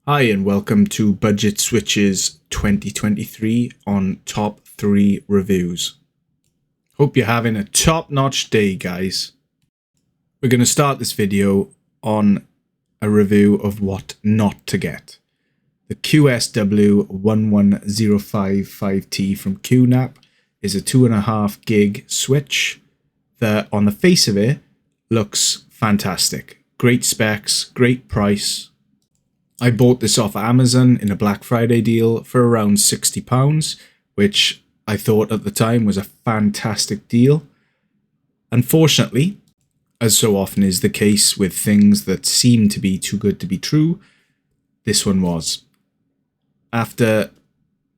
Hi and welcome to Budget Switches 2023 on Top 3 Reviews. Hope you're having a top-notch day, guys. We're going to start this video on a review of what not to get. The QSW11055T from QNAP is a 2.5 gig switch that on the face of it looks fantastic. Great specs, great price. I bought this off Amazon in a Black Friday deal for around £60, which I thought at the time was a fantastic deal. Unfortunately, as so often is the case with things that seem to be too good to be true, this one was. After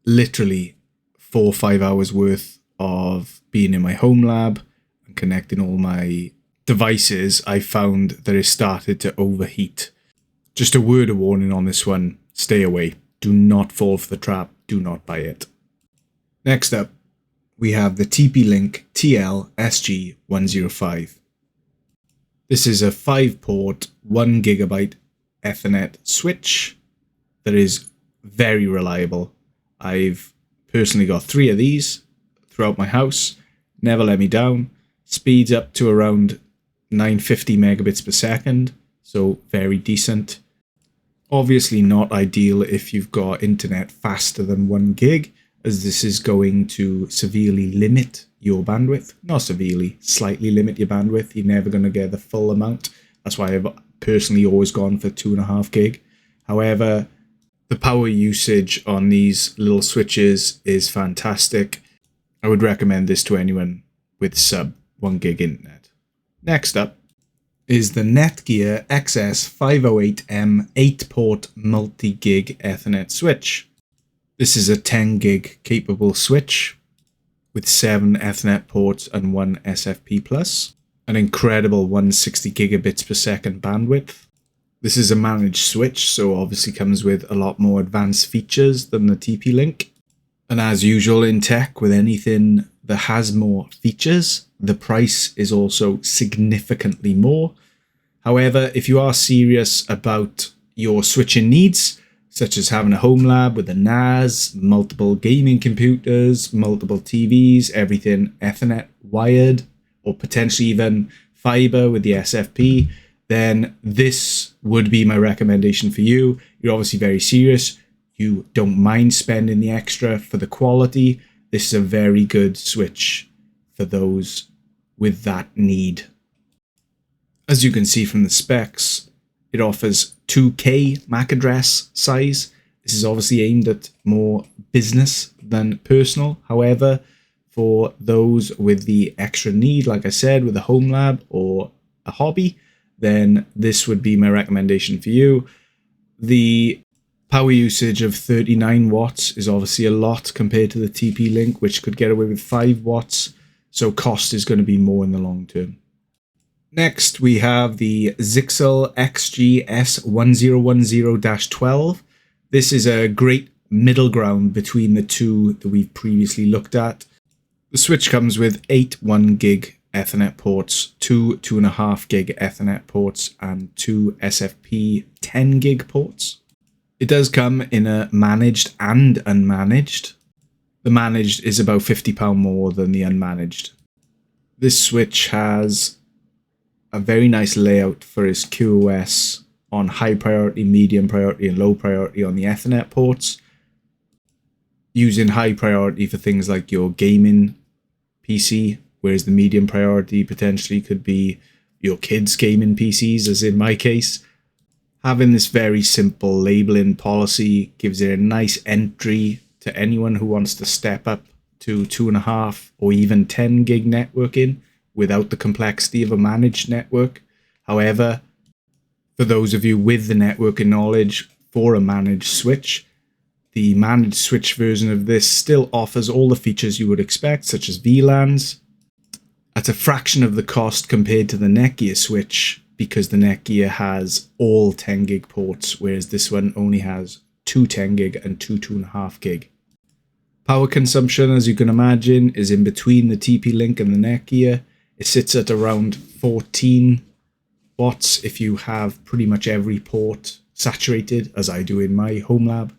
literally 4 or 5 hours worth of being in my home lab and connecting all my devices, I found that it started to overheat. Just a word of warning on this one, stay away. Do not fall for the trap, do not buy it. Next up, we have the TP-Link TL-SG105. This is a 5-port, 1GB Ethernet switch that is very reliable. I've personally got 3 of these throughout my house, never let me down. Speeds up to around 950 megabits per second, so very decent. Obviously not ideal if you've got internet faster than 1 gig, as this is going to severely limit your bandwidth. Not severely, slightly limit your bandwidth. You're never going to get the full amount. That's why I've personally always gone for 2.5 gig. However, the power usage on these little switches is fantastic. I would recommend this to anyone with sub 1 gig internet. Next up is the Netgear XS508M 8-port multi-gig Ethernet switch. This is a 10 gig capable switch with 7 Ethernet ports and 1 SFP+, an incredible 160 gigabits per second bandwidth. This is a managed switch, so obviously comes with a lot more advanced features than the TP-Link. And as usual in tech, with anything that has more features, the price is also significantly more. However, if you are serious about your switching needs, such as having a home lab with a NAS, multiple gaming computers, multiple TVs, everything Ethernet wired, or potentially even fiber with the SFP, then this would be my recommendation for you. You're obviously very serious. You don't mind spending the extra for the quality. This is a very good switch for those with that need. As you can see from the specs, it offers 2K MAC address size. This is obviously aimed at more business than personal. However, for those with the extra need, like I said, with a home lab or a hobby, then this would be my recommendation for you. The power usage of 39 watts is obviously a lot compared to the TP-Link, which could get away with 5 watts. So cost is going to be more in the long term. Next, we have the Zyxel XGS1010-12. This is a great middle ground between the two that we've previously looked at. The switch comes with 8 1 gig Ethernet ports, 2 2.5 gig Ethernet ports, and 2 SFP 10 gig ports. It does come in a managed and unmanaged. The managed is about £50 more than the unmanaged. This switch has a very nice layout for its QoS on high priority, medium priority, and low priority on the Ethernet ports. Using high priority for things like your gaming PC, whereas the medium priority potentially could be your kids' gaming PCs, as in my case. Having this very simple labeling policy gives it a nice entry to anyone who wants to step up to 2.5 or even 10 gig networking without the complexity of a managed network. However, for those of you with the networking knowledge for a managed switch, the managed switch version of this still offers all the features you would expect, such as VLANs, at a fraction of the cost compared to the Netgear switch, because the Netgear has all 10 gig ports, whereas this one only has 2 10 gig and 2 2.5 gig. Power consumption, as you can imagine, is in between the TP-Link and the Netgear. It sits at around 14 watts if you have pretty much every port saturated as I do in my home lab.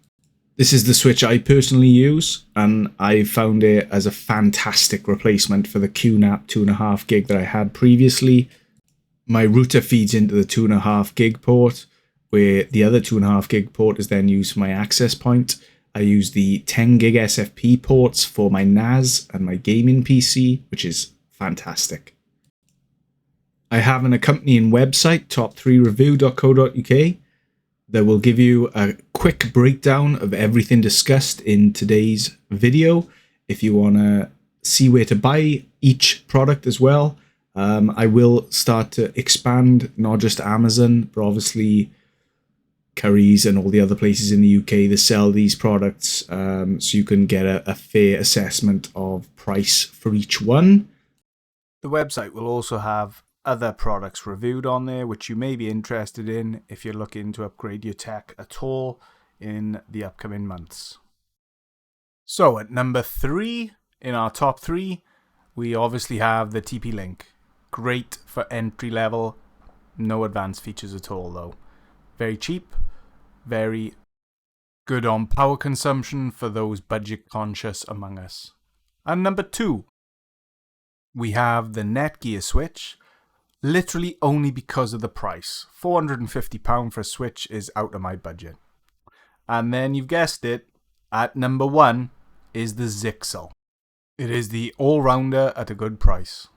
This is the switch I personally use, and I found it as a fantastic replacement for the QNAP 2.5 gig that I had previously. My router feeds into the 2.5 gig port, where the other 2.5 gig port is then used for my access point. I use the 10 gig SFP ports for my NAS and my gaming PC, which is fantastic. I have an accompanying website, top3review.co.uk, that will give you a quick breakdown of everything discussed in today's video. If you want to see where to buy each product as well, I will start to expand, not just Amazon, but obviously Currys and all the other places in the UK that sell these products, so you can get a fair assessment of price for each one. The website will also have other products reviewed on there which you may be interested in if you're looking to upgrade your tech at all in the upcoming months. So at number 3 in our top 3, we obviously have the TP-Link. Great for entry level, no advanced features at all though. Very cheap, very good on power consumption for those budget conscious among us. And number 2, we have the Netgear switch, literally only because of the price. £450 for a switch is out of my budget. And then you've guessed it, at number 1 is the Zyxel. It is the all-rounder at a good price.